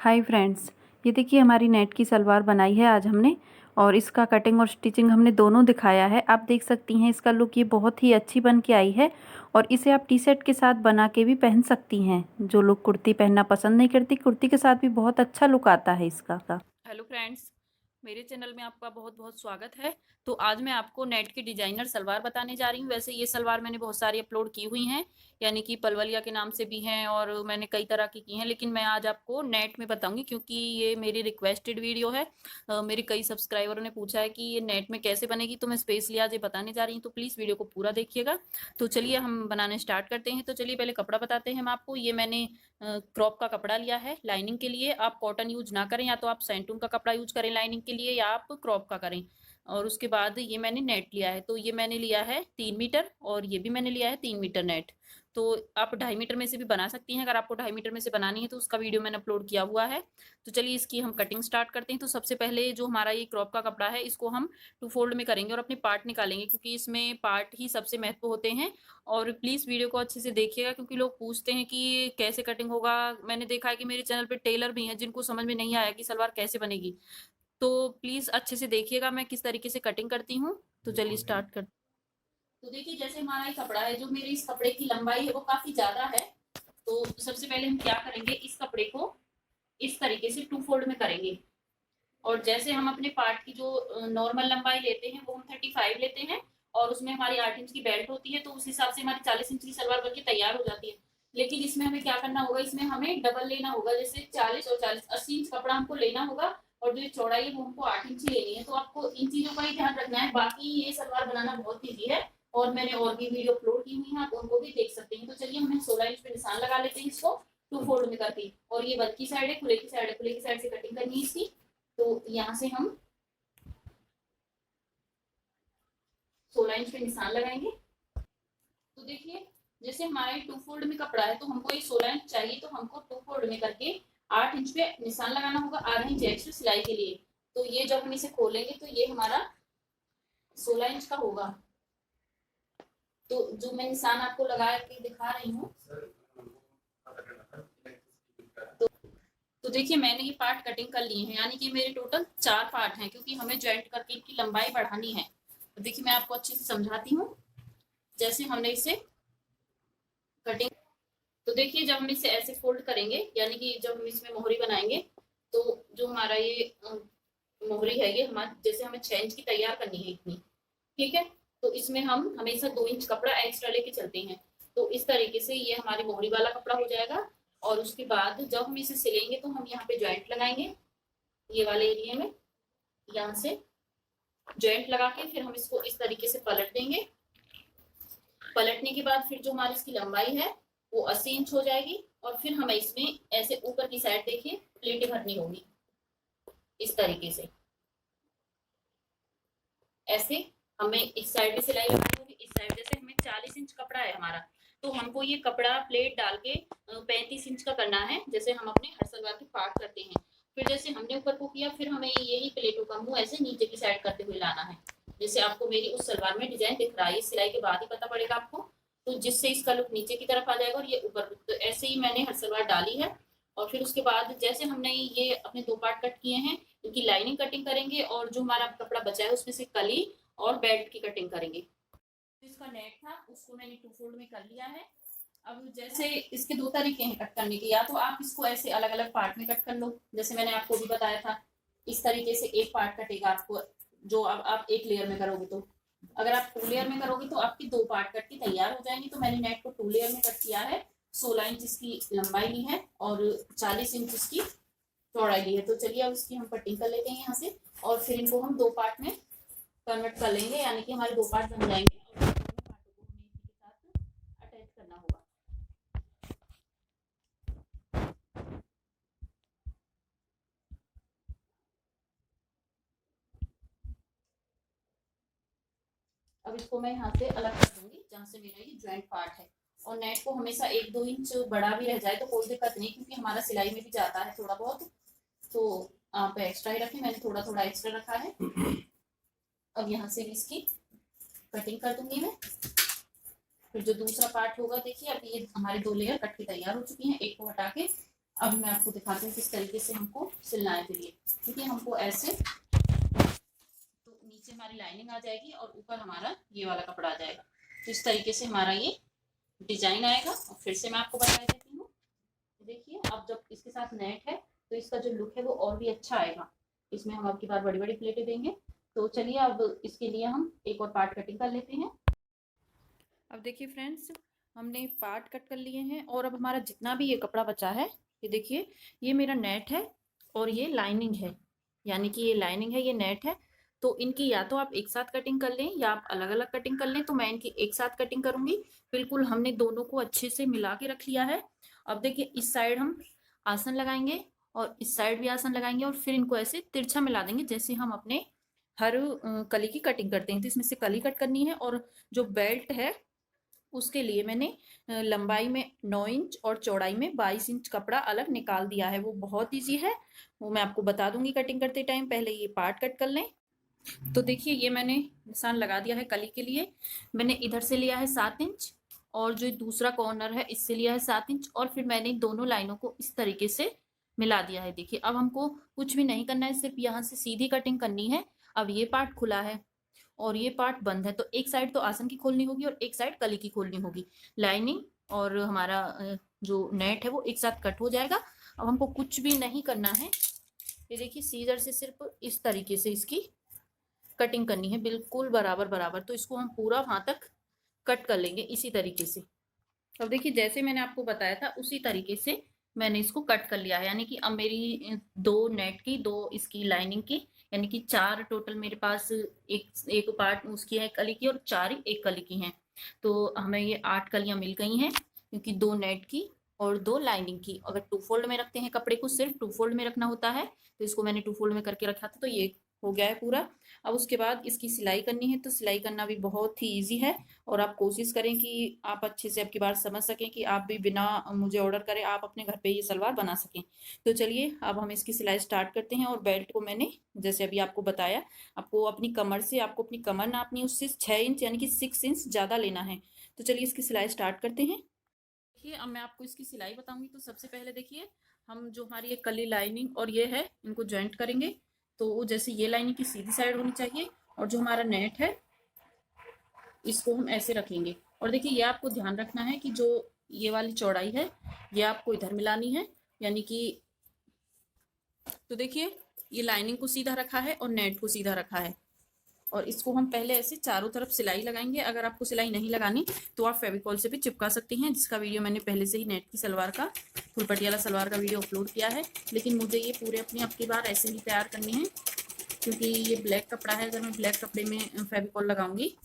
Hi friends, ये देखिए हमारी नेट की सलवार बनाई है आज हमने। और इसका कटिंग और स्टिचिंग हमने दोनों दिखाया है। आप देख सकती हैं इसका लुक ये बहुत ही अच्छी बन के आई है। और इसे आप टी शर्ट के साथ बना के भी पहन सकती हैं। जो लोग कुर्ती पहनना पसंद नहीं करती, कुर्ती के साथ भी बहुत अच्छा लुक आता है इसका। हेलो फ्रेंड्स, मेरे चैनल में आपका बहुत बहुत स्वागत है। तो आज मैं आपको नेट की डिजाइनर सलवार बताने जा रही हूँ। वैसे ये सलवार मैंने बहुत सारी अपलोड की हुई हैं, यानी कि पलवलिया के नाम से भी हैं और मैंने कई तरह की हैं, लेकिन मैं आज आपको नेट में बताऊंगी क्योंकि ये मेरी रिक्वेस्टेड वीडियो है। मेरे कई सब्सक्राइबरों ने पूछा है कि ये नेट में कैसे बनेगी, तो मैं स्पेशली आज ये बताने जा रही हूँ। तो प्लीज़ वीडियो को पूरा देखिएगा। तो चलिए हम बनाने स्टार्ट करते हैं। तो चलिए पहले कपड़ा बताते हैं हम आपको। ये मैंने क्रॉप का कपड़ा लिया है लाइनिंग के लिए। आप कॉटन यूज ना करें, या तो आप सैंटून का कपड़ा यूज करें लाइनिंग के लिए, या आप क्रॉप का करें। और उसके बाद ये मैंने नेट लिया है। तो ये मैंने लिया है 3 मीटर, और ये भी मैंने लिया है 3 मीटर नेट। तो आप 2.5 मीटर में से भी बना सकती हैं। अगर आपको 2.5 मीटर में से बनानी है तो उसका वीडियो मैंने अपलोड किया हुआ है। तो चलिए इसकी हम कटिंग स्टार्ट करते हैं। तो सबसे पहले जो हमारा ये क्रॉप का कपड़ा है, इसको हम 2 फोल्ड में करेंगे और अपने पार्ट निकालेंगे, क्योंकि इसमें पार्ट ही सबसे महत्व होते हैं। और प्लीज़ वीडियो को अच्छे से देखिएगा, क्योंकि लोग पूछते हैं कि कैसे कटिंग होगा। मैंने देखा है कि मेरे चैनल पे टेलर भी हैं जिनको समझ में नहीं आया कि सलवार कैसे बनेगी। तो प्लीज़ अच्छे से देखिएगा मैं किस तरीके से कटिंग करती हूँ। तो चलिए स्टार्ट कर। तो देखिए, जैसे हमारा ये कपड़ा है, जो मेरे इस कपड़े की लंबाई है वो काफ़ी ज़्यादा है। तो सबसे पहले हम क्या करेंगे, इस कपड़े को इस तरीके से 2 फोल्ड में करेंगे। और जैसे हम अपने पार्ट की जो नॉर्मल लंबाई लेते हैं वो हम 35 लेते हैं, और उसमें हमारी 8 इंच की बेल्ट होती है, तो उस हिसाब से हमारी 40 इंच की सलवार बनके तैयार हो जाती है। लेकिन इसमें हमें क्या करना होगा, इसमें हमें डबल लेना होगा। जैसे 40 और 40 80 इंच कपड़ा हमको लेना होगा, और जो चौड़ाई है वो हमको 8 इंच ही लेनी है। तो आपको इन चीजों का ही ध्यान रखना है। बाकी ये सलवार बनाना बहुत ईजी है, और मैंने और भी वीडियो अपलोड की हुई है, आप उनको भी देख सकते हैं। तो चलिए हम 16 इंच पे निशान लगा लेते हैं इसको 2 फोल्ड में करके। और ये बद की साइड है, खुले की साइड है, खुले की साइड से कटिंग करनी है इसकी। तो यहाँ से हम 16 इंच पे निशान लगाएंगे। तो देखिए, जैसे हमारा ये 2 फोल्ड में कपड़ा है, तो हमको ये 16 इंच चाहिए, तो हमको 2 फोल्ड में करके 8 इंच पे निशान लगाना होगा, आधा इंच एक्स्ट्रा सिलाई के लिए। तो ये जब हम इसे खोलेंगे तो ये हमारा 16 इंच का होगा। तो जो मैं निशान आपको लगा के दिखा रही हूँ, तो तो देखिए मैंने ये पार्ट कटिंग कर लिए हैं, यानी कि मेरे टोटल 4 पार्ट हैं, क्योंकि हमें ज्वाइंट करके इनकी लंबाई बढ़ानी है। तो देखिए मैं आपको अच्छे से समझाती हूँ। जैसे हमने इसे कटिंग, तो देखिए जब हम इसे ऐसे फोल्ड करेंगे, यानी कि जब हम इसमें मोहरी बनाएंगे, तो जो हमारा ये मोहरी है, ये हमारे जैसे हमें 6 इंच की तैयार करनी है इतनी, ठीक है। तो इसमें हम हमेशा 2 इंच कपड़ा एक्स्ट्रा लेके चलते हैं। तो इस तरीके से ये हमारी मोहरी वाला कपड़ा हो जाएगा। और उसके बाद जब हम इसे सिलेंगे तो हम यहाँ पे ज्वाइंट लगाएंगे, ये वाले एरिया में। यहाँ से ज्वाइंट लगा के फिर हम इसको इस तरीके से पलट देंगे। पलटने के बाद फिर जो हमारी इसकी लंबाई है वो 80 इंच हो जाएगी। और फिर हमें इसमें ऐसे ऊपर की साइड देखिए प्लेटें भरनी होगी, इस तरीके से। ऐसे हमें इस साइड भी सिलाई लगानी होगी, इस साइड। जैसे हमें 40 इंच कपड़ा है हमारा, तो हमको ये कपड़ा प्लेट डाल के 35 इंच का करना है, जैसे हम अपने हर सलवार के पार्ट करते हैं। फिर जैसे हमने ऊपर को किया, फिर हमें यही प्लेटों का मुंह ऐसे नीचे की साइड करते हुए लाना है। जैसे आपको मेरी उस सलवार में डिजाइन दिख रहा है, सिलाई के बाद ही पता पड़ेगा आपको। तो जिससे इसका लुक नीचे की तरफ आ जाएगा और ये ऊपर। तो ऐसे ही मैंने हर सलवार डाली है। और फिर उसके बाद जैसे हमने ये अपने 2 पार्ट कट किए हैं, इनकी लाइनिंग कटिंग करेंगे, और जो हमारा कपड़ा बचा है उसमें से कली और बेल्ट की कटिंग करेंगे। तो इसका नेट था, उसको मैंने 2 फोल्ड में कर लिया है। अब जैसे इसके 2 तरीके हैं कट करने के, या तो आप इसको ऐसे अलग अलग पार्ट में कट कर लो, जैसे मैंने आपको भी बताया था। इस तरीके से एक पार्ट कटेगा आपको, जो अब आप एक लेयर में करोगे। तो अगर आप 2 लेयर में करोगे तो आपकी 2 पार्ट कट के तैयार हो जाएंगे। तो मैंने नेट को 2 लेयर में कट किया है। 16 इंच इसकी लंबाई ली है और 40 इंच इसकी चौड़ाई ली है। तो चलिए अब इसकी हम कटिंग कर लेते हैं यहाँ से, और फिर इनको हम 2 पार्ट में कन्वर्ट कर लेंगे, यानी कि हमारे 2 पार्ट बन जाएंगे। और दोनों पार्टों को हमें इसी के साथ अटैच करना होगा। अब इसको मैं यहाँ से अलग कर दूंगी, जहाँ से मेरा ये ज्वाइंट पार्ट है। और नेट को हमेशा 1-2 इंच बड़ा भी रह जाए तो कोई दिक्कत नहीं, क्योंकि हमारा सिलाई में भी जाता है थोड़ा बहुत। तो आप एक्स्ट्रा ही रखें, मैंने थोड़ा थोड़ा एक्स्ट्रा रखा है। अब यहाँ से इसकी कटिंग कर दूंगी मैं। फिर जो दूसरा पार्ट होगा, देखिए अब ये हमारे 2 लेयर कट के तैयार हो चुकी हैं। एक को हटा के अब मैं आपको दिखाती हूँ किस तरीके से हमको सिलना है। फिर ये देखिए, हमको ऐसे, तो नीचे हमारी लाइनिंग आ जाएगी और ऊपर हमारा ये वाला कपड़ा आ जाएगा। तो इस तरीके से हमारा ये डिजाइन आएगा। और फिर से मैं आपको बता देती हूँ, देखिए अब जब इसके साथ नेट है तो इसका जो लुक है वो और भी अच्छा आएगा। इसमें हम अब की बार बड़ी बड़ी प्लेटें देंगे। तो चलिए अब इसके लिए हम एक और पार्ट कटिंग कर लेते हैं। अब देखिए फ्रेंड्स, हमने पार्ट कट कर लिए हैं और अब हमारा जितना भी ये कपड़ा बचा है, ये देखिए, ये मेरा नेट है और ये लाइनिंग है, यानी कि ये लाइनिंग है, ये नेट है। तो इनकी या तो आप एक साथ कटिंग कर लें या आप अलग अलग कटिंग कर लें। तो मैं इनकी एक साथ कटिंग करूंगी। बिल्कुल हमने दोनों को अच्छे से मिला के रख लिया है। अब देखिए, इस साइड हम आसन लगाएंगे और इस साइड भी आसन लगाएंगे और फिर इनको ऐसे तिरछा मिला देंगे, जैसे हम अपने हर कली की कटिंग करते हैं। तो इसमें से कली कट करनी है। और जो बेल्ट है उसके लिए मैंने लंबाई में 9 इंच और चौड़ाई में 22 इंच कपड़ा अलग निकाल दिया है। वो बहुत ईजी है, वो मैं आपको बता दूंगी कटिंग करते टाइम। पहले ये पार्ट कट कर लें। तो देखिए, ये मैंने निशान लगा दिया है कली के लिए। मैंने इधर से लिया है 7 इंच और जो दूसरा कॉर्नर है इससे लिया है 7 इंच। और फिर मैंने दोनों लाइनों को इस तरीके से मिला दिया है। देखिए, अब हमको कुछ भी नहीं करना है, सिर्फ यहाँ से सीधी कटिंग करनी है। अब ये पार्ट खुला है और ये पार्ट बंद है, तो एक साइड तो आसन की खोलनी होगी और एक साइड कली की खोलनी होगी। लाइनिंग और हमारा जो नेट है वो एक साथ कट हो जाएगा। अब हमको कुछ भी नहीं करना है। ये देखिए, सीजर से सिर्फ इस तरीके से इसकी कटिंग करनी है, बिल्कुल बराबर बराबर। तो इसको हम पूरा वहां तक कट कर लेंगे इसी तरीके से। अब देखिए, जैसे मैंने आपको बताया था उसी तरीके से मैंने इसको कट कर लिया है। यानी कि अब मेरी 2 नेट की, 2 इसकी लाइनिंग की, यानी कि 4 टोटल मेरे पास एक एक पार्ट उसकी है कली की और 4 ही एक कली की हैं। तो हमें ये 8 कलियां मिल गई हैं, क्योंकि 2 नेट की और 2 लाइनिंग की। अगर 2 फोल्ड में रखते हैं कपड़े को, सिर्फ 2 फोल्ड में रखना होता है। तो इसको मैंने 2 फोल्ड में करके रखा था, तो ये हो गया है पूरा। अब उसके बाद इसकी सिलाई करनी है। तो सिलाई करना भी बहुत ही ईजी है और आप कोशिश करें कि आप अच्छे से आपकी बात समझ सकें, कि आप भी बिना मुझे ऑर्डर करें आप अपने घर पे ये सलवार बना सकें। तो चलिए अब हम इसकी सिलाई स्टार्ट करते हैं। और बेल्ट को मैंने जैसे अभी आपको बताया, आपको अपनी कमर से, आपको अपनी कमर नापनी, उससे 6 इंच यानी कि 6 इंच ज़्यादा लेना है। तो चलिए इसकी सिलाई स्टार्ट करते हैं। देखिए, अब मैं आपको इसकी सिलाई बताऊंगी। तो सबसे पहले देखिए, हम जो हमारी ये कली लाइनिंग और ये है, इनको ज्वाइंट करेंगे। तो जैसे ये लाइनिंग की सीधी साइड होनी चाहिए और जो हमारा नेट है इसको हम ऐसे रखेंगे। और देखिए, ये आपको ध्यान रखना है कि जो ये वाली चौड़ाई है ये आपको इधर मिलानी है, यानी कि, तो देखिए, ये लाइनिंग को सीधा रखा है और नेट को सीधा रखा है। और इसको हम पहले ऐसे चारों तरफ सिलाई लगाएंगे। अगर आपको सिलाई नहीं लगानी तो आप फेविकॉल से भी चिपका सकती हैं, जिसका वीडियो मैंने पहले से ही नेट की सलवार का, फुल पटियाला सलवार का वीडियो अपलोड किया है। लेकिन मुझे ये पूरे अपनी अब की बार ऐसे ही तैयार करनी है, क्योंकि ये ब्लैक कपड़ा है। अगर मैं ब्लैक कपड़े में फेविकॉल लगाऊंगी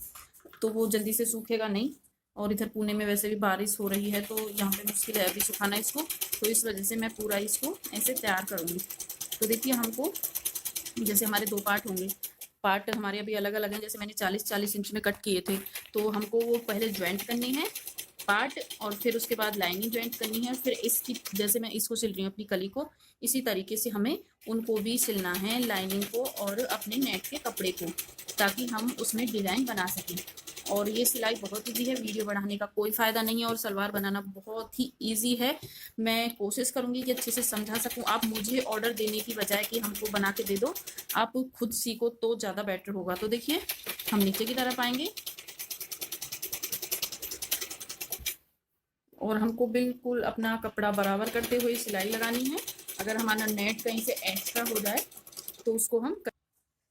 तो वो जल्दी से सूखेगा नहीं। और इधर पुणे में वैसे भी बारिश हो रही है, तो यहाँ पे मुश्किल है अभी सुखाना इसको। तो इस वजह से मैं पूरा इसको ऐसे तैयार करूँगी। तो देखिए, हमको जैसे हमारे 2 पार्ट होंगे, पार्ट हमारे अभी अलग अलग हैं। जैसे मैंने 40-40 इंच में कट किए थे, तो हमको वो पहले ज्वाइंट करनी है पार्ट, और फिर उसके बाद लाइनिंग ज्वाइंट करनी है। फिर इसकी, जैसे मैं इसको सिल रही हूँ अपनी कली को, इसी तरीके से हमें उनको भी सिलना है, लाइनिंग को और अपने नेट के कपड़े को, ताकि हम उसमें डिज़ाइन बना सकें। और ये सिलाई बहुत ईजी है, वीडियो बढ़ाने का कोई फ़ायदा नहीं है और सलवार बनाना बहुत ही ईजी है। मैं कोशिश करूँगी कि अच्छे से समझा सकूँ। आप मुझे ऑर्डर देने की बजाय कि हमको बना के दे दो, आप खुद सीखो तो ज़्यादा बेटर होगा। तो देखिए, हम नीचे की तरफ आएंगे और हमको बिल्कुल अपना कपड़ा बराबर करते हुए सिलाई लगानी है। अगर हमारा नेट कहीं से एक्स्ट्रा हो जाए तो उसको हम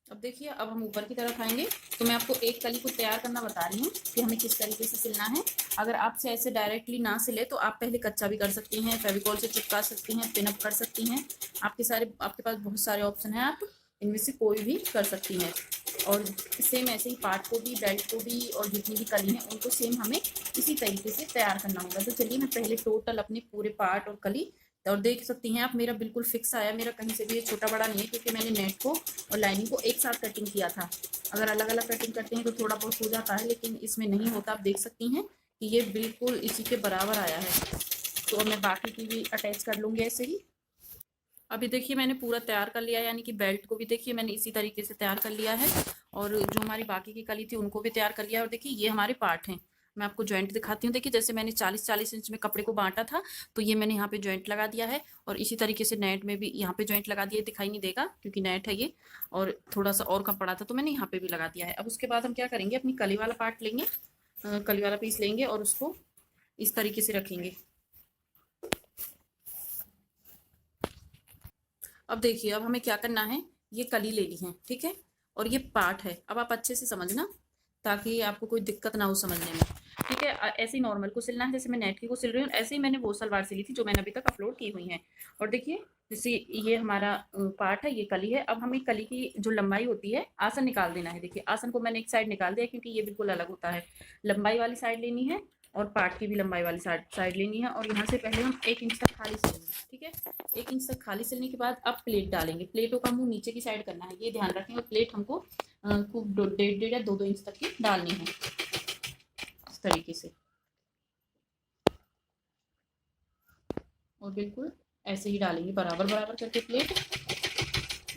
अब देखिए, अब हम ऊपर की तरफ आएंगे। तो मैं आपको एक कली को तैयार करना बता रही हूँ कि हमें किस तरीके से सिलना है। अगर आपसे ऐसे डायरेक्टली ना सिले तो आप पहले कच्चा भी कर सकती हैं, फेविकॉल से चिपका सकती हैं, पिन अप कर सकती हैं। आपके पास बहुत सारे ऑप्शन हैं, आप इनमें से कोई भी कर सकती हैं। और सेम ऐसे ही पार्ट को भी, बेल्ट को भी, और जितनी भी कली हैं उनको सेम हमें इसी तरीके से तैयार करना होगा। तो चलिए, मैं पहले टोटल अपने पूरे पार्ट और कली, और देख सकती हैं आप मेरा बिल्कुल फिक्स आया, मेरा कहीं से भी ये छोटा बड़ा नहीं है, क्योंकि मैंने नेट को और लाइनिंग को एक साथ कटिंग किया था। अगर अलग अलग कटिंग करते हैं तो थोड़ा बहुत हो जाता है, लेकिन इसमें नहीं होता। आप देख सकती हैं कि ये बिल्कुल इसी के बराबर आया है। तो मैं बाकी की भी अटैच कर लूँगी ऐसे ही। अभी देखिए, मैंने पूरा तैयार कर लिया है, यानी कि बेल्ट को भी देखिए मैंने इसी तरीके से तैयार कर लिया है, और जो हमारी बाकी की कली थी उनको भी तैयार कर लिया है। और देखिए, ये हमारे पार्ट हैं। मैं आपको जॉइंट दिखाती हूँ। देखिए जैसे मैंने 40-40 इंच में कपड़े को बांटा था, तो ये मैंने यहाँ पे जॉइंट लगा दिया है और इसी तरीके से नेट में भी यहाँ पे जॉइंट लगा दिया। दिखाई नहीं देगा क्योंकि नेट है ये, और थोड़ा सा और कम पड़ा था तो मैंने यहाँ पे भी लगा दिया है। अब उसके बाद हम क्या करेंगे, अपनी कली वाला पार्ट लेंगे, कली वाला पीस लेंगे और उसको इस तरीके से रखेंगे। अब देखिए, अब हमें क्या करना है, ये कली लेनी है, ठीक है, और ये पार्ट है। अब आप अच्छे से समझना ताकि आपको कोई दिक्कत ना हो समझने में, ठीक है। ऐसे ही नॉर्मल को सिलना है, जैसे मैं नेट की को सिल रही हूँ, ऐसे ही मैंने वो सलवार सिली थी जो मैंने अभी तक अपलोड की हुई है। और देखिए जैसे ये हमारा पार्ट है, ये कली है। अब हमें कली की जो लंबाई होती है, आसन निकाल देना है। देखिए आसन को मैंने एक साइड निकाल दिया क्योंकि ये बिल्कुल अलग होता है। लंबाई वाली साइड लेनी है और पार्ट की भी लंबाई वाली साइड लेनी है, और यहाँ से पहले हम 1 इंच तक खाली सिलेंगे, ठीक है। 1 इंच तक खाली सिलने के बाद अब प्लेट डालेंगे। प्लेटों का मुंह नीचे की साइड करना है, ये ध्यान रखें। और प्लेट हमको खूब 1.5 या 2 इंच तक की डालनी है, इस तरीके से। और बिल्कुल ऐसे ही डालेंगे बराबर बराबर करके प्लेट।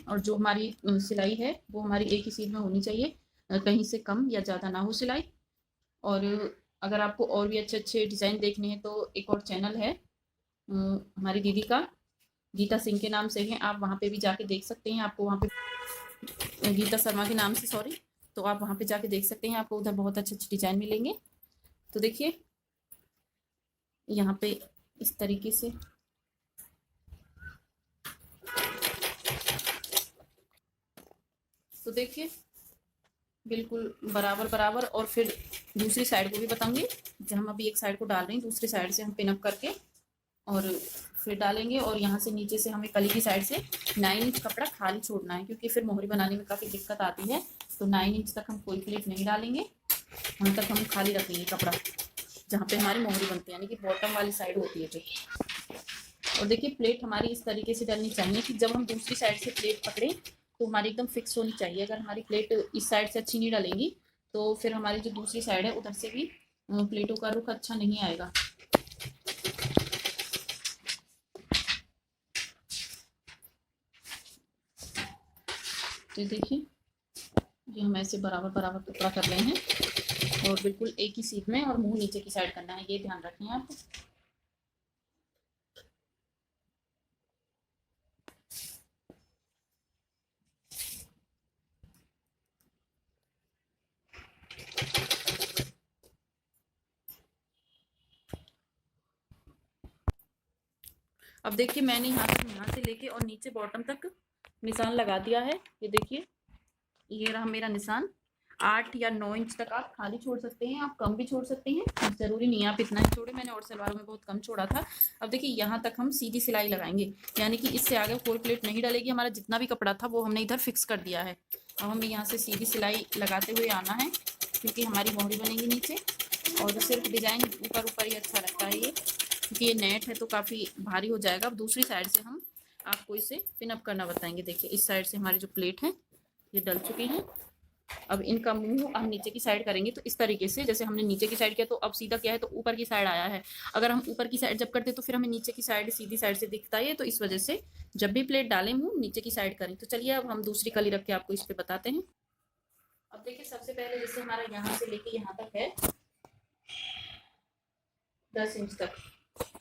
और जो हमारी सिलाई है वो हमारी एक ही सीध में होनी चाहिए, कहीं से कम या ज़्यादा ना हो सिलाई। और अगर आपको और भी अच्छे अच्छे डिज़ाइन देखने हैं तो एक और चैनल है हमारी दीदी का, गीता सिंह के नाम से है, आप वहाँ पे भी जाके देख सकते हैं। आपको वहाँ पे गीता शर्मा के नाम से, सॉरी, तो आप वहाँ पे जाके देख सकते हैं, आपको उधर बहुत अच्छे अच्छे डिज़ाइन मिलेंगे। तो देखिए यहाँ पे इस तरीके से तो देखिए बिल्कुल बराबर बराबर। और फिर दूसरी साइड को भी बताऊंगी, जब हम अभी एक साइड को डाल रहे हैं, दूसरी साइड से हम पिन अप करके और फिर डालेंगे। और यहाँ से नीचे से हमें कली की साइड से 9 इंच कपड़ा खाली छोड़ना है, क्योंकि फिर मोहरी बनाने में काफ़ी दिक्कत आती है। तो 9 इंच तक हम कोई प्लेट नहीं डालेंगे, वहाँ तक हम खाली रखेंगे कपड़ा, जहाँ पे हमारी मोहरी बनती है, यानी कि बॉटम वाली साइड होती है जो। और देखिए प्लेट हमारी इस तरीके से डलनी चाहिए कि जब हम दूसरी साइड से प्लेट पकड़ें तो हमारी एकदम फिक्स होनी चाहिए। अगर हमारी प्लेट इस साइड से अच्छी नहीं डलेगी तो फिर हमारी जो दूसरी साइड है उधर से भी प्लेटों का रुख अच्छा नहीं आएगा। तो देखिए ये हम ऐसे बराबर बराबर टुकड़ा कर रहे हैं और बिल्कुल एक ही सीध में, और मुंह नीचे की साइड करना है, ये ध्यान रखें आप। अब देखिए मैंने यहाँ से लेके और नीचे बॉटम तक निशान लगा दिया है। ये देखिए ये रहा मेरा निशान। 8 या 9 इंच तक आप खाली छोड़ सकते हैं, आप कम भी छोड़ सकते हैं, ज़रूरी नहीं आप इतना ही छोड़े। मैंने और सलवारों में बहुत कम छोड़ा था। अब देखिए यहाँ तक हम सीधी सिलाई लगाएंगे, यानी कि इससे आगे कोई प्लेट नहीं डलेगी। हमारा जितना भी कपड़ा था वो हमने इधर फिक्स कर दिया है। अब हमें यहाँ से सीधी सिलाई लगाते हुए आना है, क्योंकि हमारी मोहरी बनेगी नीचे। और सिर्फ डिज़ाइन ऊपर ऊपर ही अच्छा लगता है ये, क्योंकि ये नेट है तो काफ़ी भारी हो जाएगा। अब दूसरी साइड से हम आपको इसे पिनअप करना बताएंगे। देखिए इस साइड से हमारी जो प्लेट है ये डल चुकी हैं। अब इनका मुंह हम नीचे की साइड करेंगे, तो इस तरीके से जैसे हमने नीचे की साइड किया तो अब सीधा क्या है, तो ऊपर की साइड आया है। अगर हम ऊपर की साइड जब करते तो फिर हमें नीचे की साइड सीधी साइड से दिखता है, तो इस वजह से जब भी प्लेट डालें मुंह नीचे की साइड करें। तो चलिए अब हम दूसरी कली रख के आपको इस पे बताते हैं। अब देखिए सबसे पहले जैसे हमारा यहाँ से लेके यहाँ तक है 10 इंच तक,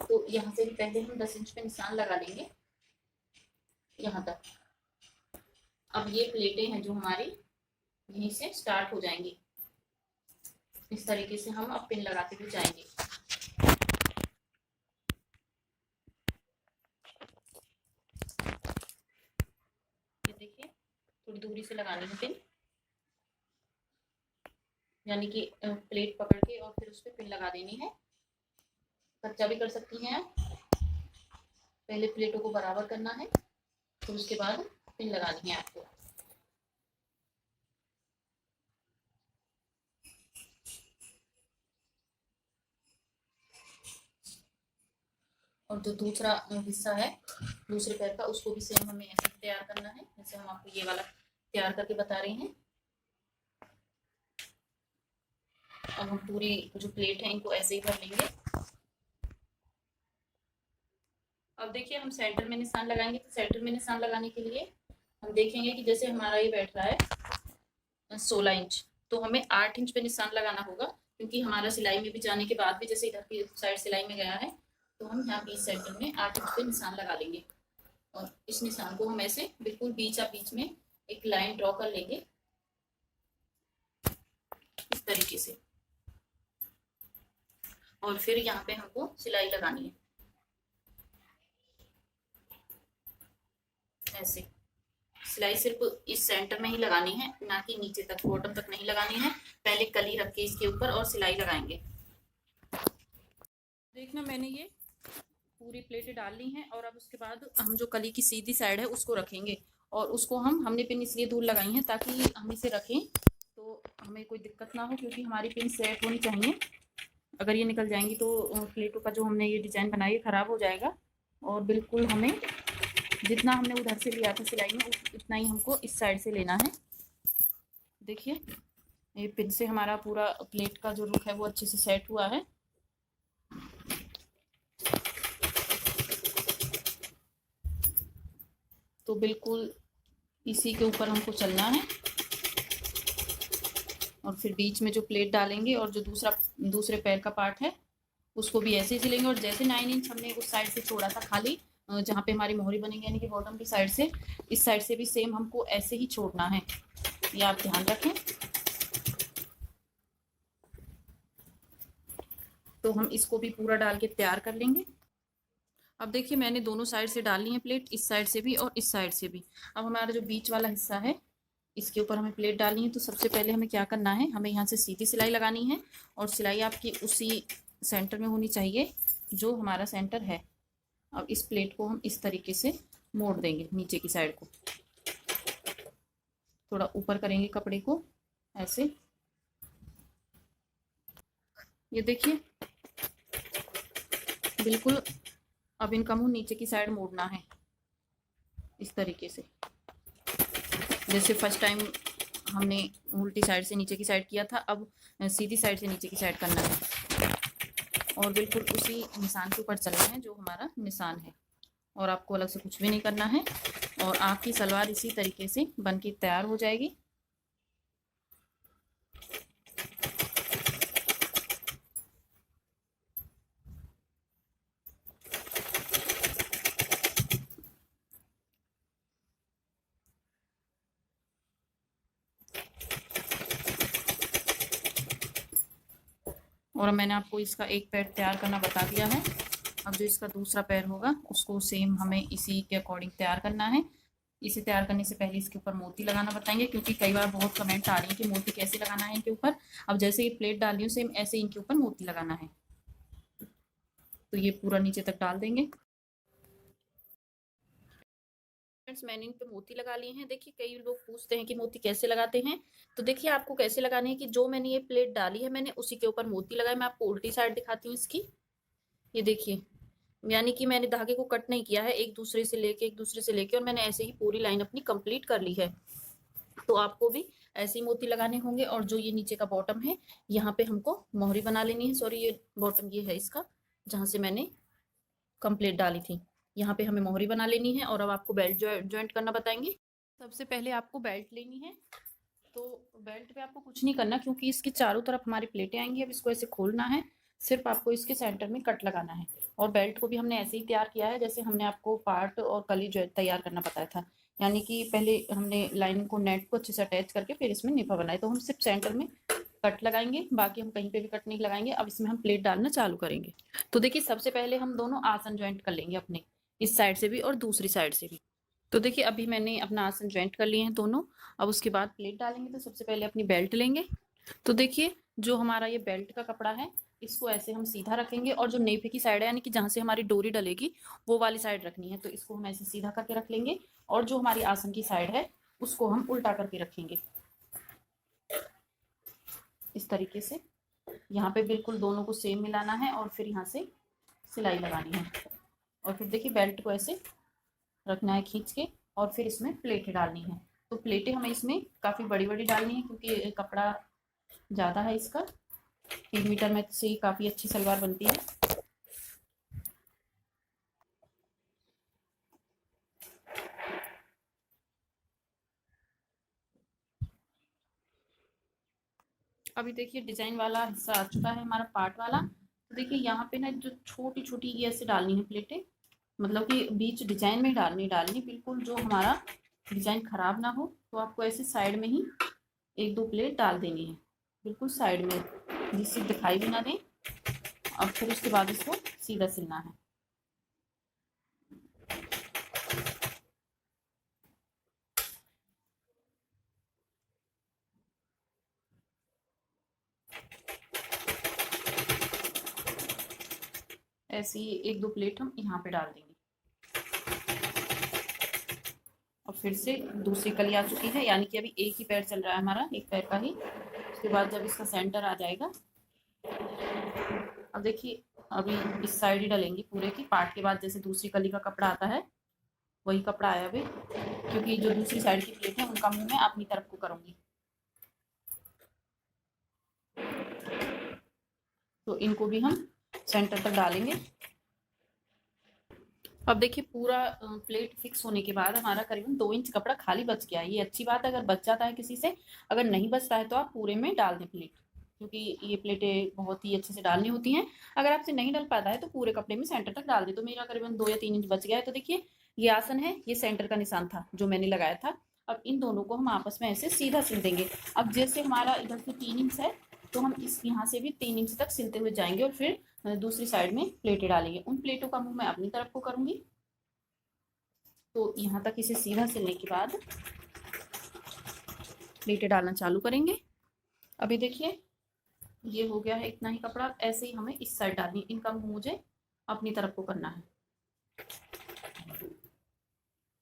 तो यहाँ से भी पहले हम 10 इंच पे निशान लगा लेंगे यहाँ तक। अब ये प्लेटें हैं जो हमारी यहीं से स्टार्ट हो जाएंगी, इस तरीके से हम अब पिन लगाते हुए जाएंगे। ये देखिए थोड़ी दूरी से लगानी है पिन, यानी कि प्लेट पकड़ के और फिर उस पर पिन लगा देनी है। कच्चा भी कर सकती हैं आप, पहले प्लेटों को बराबर करना है फिर उसके बाद पिन लगानी है आपको। और जो दूसरा हिस्सा है दूसरे पैर का, उसको भी सेम हमें ऐसे तैयार करना है जैसे हम आपको ये वाला तैयार करके बता रहे हैं। अब हम पूरी जो प्लेट है इनको ऐसे ही भर लेंगे। अब देखिए हम सेंटर में निशान लगाएंगे, तो सेंटर में निशान लगाने के लिए हम देखेंगे कि जैसे हमारा ये बैठ रहा है 16 इंच, तो हमें 8 इंच पे निशान लगाना होगा, क्योंकि हमारा सिलाई में भी जाने के बाद भी जैसे इधर की साइड सिलाई में गया है, तो हम यहाँ बीच सेंटर में 8 इंच पे निशान लगा लेंगे। और इस निशान को हम ऐसे बिल्कुल बीच में एक लाइन ड्रॉ कर लेंगे इस तरीके से। और फिर यहाँ पे हमको सिलाई लगानी है ऐसे। सिलाई सिर्फ इस सेंटर में ही लगानी है, ना कि नीचे तक, बॉटम तक नहीं लगानी है। पहले कली रख के इसके ऊपर और सिलाई लगाएंगे। देखना मैंने ये पूरी प्लेटें डाल ली हैं, और अब उसके बाद हम जो कली की सीधी साइड है उसको रखेंगे, और उसको हमने पिन इसलिए दूर लगाई है ताकि हम इसे रखें तो हमें कोई दिक्कत ना हो, क्योंकि हमारी पिन सेट होनी चाहिए। अगर ये निकल जाएंगी तो प्लेटों का जो हमने ये डिजाइन बनाई है खराब हो जाएगा। और बिल्कुल हमें जितना हमने उधर से लिया था सिलाई में उतना ही हमको इस साइड से लेना है। देखिए ये पिन से हमारा पूरा प्लेट का जो रुख है वो अच्छे से सेट हुआ है। तो बिल्कुल इसी के ऊपर हमको चलना है, और फिर बीच में जो प्लेट डालेंगे और जो दूसरे पैर का पार्ट है उसको भी ऐसे ही सिलेंगे। और जैसे 9 इंच हमने उस साइड से छोड़ा था खाली जहाँ पे हमारी मोहरी बनेगी, यानी कि बॉटम की साइड से, इस साइड से भी सेम हमको ऐसे ही छोड़ना है, ये आप ध्यान रखें। तो हम इसको भी पूरा डाल के तैयार कर लेंगे। अब देखिए मैंने दोनों साइड से डाल ली है प्लेट, इस साइड से भी और इस साइड से भी। अब हमारा जो बीच वाला हिस्सा है इसके ऊपर हमें प्लेट डालनी है। तो सबसे पहले हमें क्या करना है, हमें यहाँ से सीधी सिलाई लगानी है, और सिलाई आपकी उसी सेंटर में होनी चाहिए जो हमारा सेंटर है। अब इस प्लेट को हम इस तरीके से मोड़ देंगे, नीचे की साइड को थोड़ा ऊपर करेंगे कपड़े को ऐसे। ये देखिए बिल्कुल अब इनका मुंह नीचे की साइड मोड़ना है इस तरीके से। जैसे फर्स्ट टाइम हमने उल्टी साइड से नीचे की साइड किया था, अब सीधी साइड से नीचे की साइड करना है, और बिल्कुल उसी निशान के ऊपर चलना है जो हमारा निशान है, और आपको अलग से कुछ भी नहीं करना है। और आपकी सलवार इसी तरीके से बन के तैयार हो जाएगी। और मैंने आपको इसका एक पैर तैयार करना बता दिया है। अब जो इसका दूसरा पैर होगा उसको सेम हमें इसी के अकॉर्डिंग तैयार करना है। इसे तैयार करने से पहले इसके ऊपर मोती लगाना बताएंगे, क्योंकि कई बार बहुत कमेंट आ रही है कि मोती कैसे लगाना है इनके ऊपर। अब जैसे ये प्लेट डाल रही हूँ सेम ऐसे इनके ऊपर मोती लगाना है। तो ये पूरा नीचे तक डाल देंगे। मैंने इन पे मोती लगा लिए हैं। देखिए कई लोग पूछते हैं कि मोती कैसे लगाते हैं, तो देखिए आपको कैसे लगाने हैं कि जो मैंने ये प्लेट डाली है मैंने उसी के ऊपर मोती लगाए। मैं आपको उल्टी साइड दिखाती हूँ इसकी। ये देखिए, यानी कि मैंने धागे को कट नहीं किया है, एक दूसरे से लेके और मैंने ऐसे ही पूरी लाइन अपनी कंप्लीट कर ली है। तो आपको भी ऐसे ही मोती लगाने होंगे। और जो ये नीचे का बॉटम है यहाँ पे हमको मोहरी बना लेनी है। सॉरी ये बॉटम ये है इसका जहां से मैंने कंप्लीट डाली थी, यहाँ पे हमें मोहरी बना लेनी है। और अब आपको बेल्ट ज्वाइंट करना बताएंगे। सबसे पहले आपको बेल्ट लेनी है। तो बेल्ट पे आपको कुछ नहीं करना, क्योंकि इसके चारों तरफ हमारी प्लेटें आएंगी। अब इसको ऐसे खोलना है, सिर्फ आपको इसके सेंटर में कट लगाना है। और बेल्ट को भी हमने ऐसे ही तैयार किया है जैसे हमने आपको पार्ट और कली जो तैयार करना बताया था, यानी कि पहले हमने लाइन को नेट को अच्छे से अटैच करके फिर इसमें निफा बनाए। तो हम सिर्फ सेंटर में कट लगाएंगे, बाकी हम कहीं पे भी कट नहीं लगाएंगे। अब इसमें हम प्लेट डालना चालू करेंगे। तो देखिए सबसे पहले हम दोनों आसन ज्वाइंट कर लेंगे अपने, इस साइड से भी और दूसरी साइड से भी। तो देखिए अभी मैंने अपना आसन ज्वाइंट कर लिए हैं दोनों। अब उसके बाद प्लेट डालेंगे। तो सबसे पहले अपनी बेल्ट लेंगे। तो देखिए जो हमारा ये बेल्ट का कपड़ा है इसको ऐसे हम सीधा रखेंगे, और जो नेफे की साइड है यानी कि जहाँ से हमारी डोरी डलेगी वो वाली साइड रखनी है। तो इसको हम ऐसे सीधा करके रख लेंगे, और जो हमारी आसन की साइड है उसको हम उल्टा करके रखेंगे इस तरीके से। यहाँ पे बिल्कुल दोनों को सेम मिलाना है, और फिर यहाँ से सिलाई लगानी है। और फिर देखिए बेल्ट को ऐसे रखना है खींच के, और फिर इसमें प्लेटें डालनी है। तो प्लेटें हमें इसमें काफ़ी बड़ी बड़ी डालनी है, क्योंकि कपड़ा ज़्यादा है इसका। 3 मीटर में से काफ़ी अच्छी सलवार बनती है। अभी देखिए डिजाइन वाला हिस्सा आ चुका है हमारा पार्ट वाला। तो देखिए यहाँ पे ना जो छोटी छोटी ये ऐसे डालनी है प्लेटें, मतलब कि बीच डिजाइन में डालनी बिल्कुल जो हमारा डिजाइन खराब ना हो। तो आपको ऐसे साइड में ही एक दो प्लेट डाल देनी है, बिल्कुल साइड में, जिससे दिखाई भी ना दें। और फिर उसके बाद इसको सीधा सिलना है। ऐसे ही एक दो प्लेट हम यहाँ पे डाल देंगे। और फिर से दूसरी कली आ चुकी है, यानी कि अभी एक ही पैर चल रहा है हमारा, एक पैर का ही। उसके बाद जब इसका सेंटर आ जाएगा, अब देखिए अभी इस साइड ही डालेंगे पूरे की पार्ट के बाद। जैसे दूसरी कली का कपड़ा आता है वही कपड़ा आया अभी, क्योंकि जो दूसरी साइड की प्लेट है उनका मुंह मैं अपनी तरफ को करूंगी। तो इनको भी हम सेंटर तक डालेंगे। अब देखिए पूरा प्लेट फिक्स होने के बाद हमारा करीबन 2 इंच कपड़ा खाली बच गया। ये अच्छी बात है, अगर बच जाता है किसी से, अगर नहीं बचता है तो आप पूरे में डाल दें प्लेट, क्योंकि ये प्लेटें बहुत ही अच्छे से डालनी होती हैं। अगर आपसे नहीं डल पाता है तो पूरे कपड़े में सेंटर तक डाल दें। तो मेरा करीबन 2 या 3 इंच बच गया है। तो देखिए ये आसन है, ये सेंटर का निशान था जो मैंने लगाया था। अब इन दोनों को हम आपस में ऐसे सीधा सिल देंगे। अब जैसे हमारा इधर से 3 इंच है, तो हम इस यहाँ से भी 3 इंच तक सिलते हुए जाएंगे और फिर दूसरी साइड में प्लेटें डालेंगे। उन प्लेटों का मुंह मैं अपनी तरफ को करूंगी। तो यहाँ तक इसे सीधा सिलने के बाद प्लेटें डालना चालू करेंगे। अभी देखिए ये हो गया है इतना ही कपड़ा। ऐसे ही हमें इस साइड डालनी, इनका मुंह मुझे अपनी तरफ को करना है।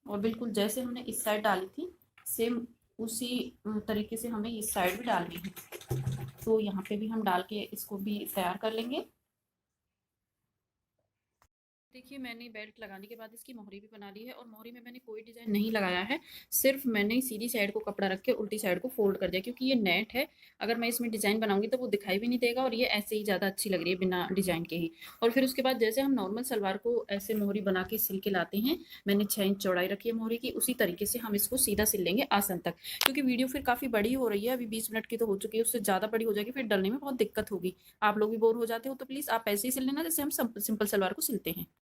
और बिल्कुल जैसे हमने इस साइड डाली थी सेम उसी तरीके से हमें इस साइड भी डालनी है। तो यहाँ पे भी हम डाल के इसको भी तैयार कर लेंगे। देखिए मैंने बेल्ट लगाने के बाद इसकी मोहरी भी बना ली है, और मोहरी में मैंने कोई डिजाइन नहीं लगाया है, सिर्फ मैंने सीधी साइड को कपड़ा रख के उल्टी साइड को फोल्ड कर दिया, क्योंकि ये नेट है। अगर मैं इसमें डिजाइन बनाऊंगी तो वो दिखाई भी नहीं देगा, और ये ऐसे ही ज़्यादा अच्छी लग रही है बिना डिजाइन के ही। और फिर उसके बाद जैसे हम नॉर्मल सलवार को ऐसे मोहरी बना के सिल के लाते हैं, मैंने 6 इंच चौड़ाई रखी है मोहरी की, उसी तरीके से हम इसको सीधा सिल लेंगे आसन तक। क्योंकि वीडियो फिर काफ़ी बड़ी हो रही है, अभी 20 मिनट की तो हो चुकी है, उससे ज़्यादा बड़ी हो जाएगी, फिर डलने में बहुत दिक्कत होगी, आप लोग भी बोर हो जाते हो। तो प्लीज़ आप ऐसे ही सिल लेना जैसे हम सिंपल सलवार को सिलते हैं।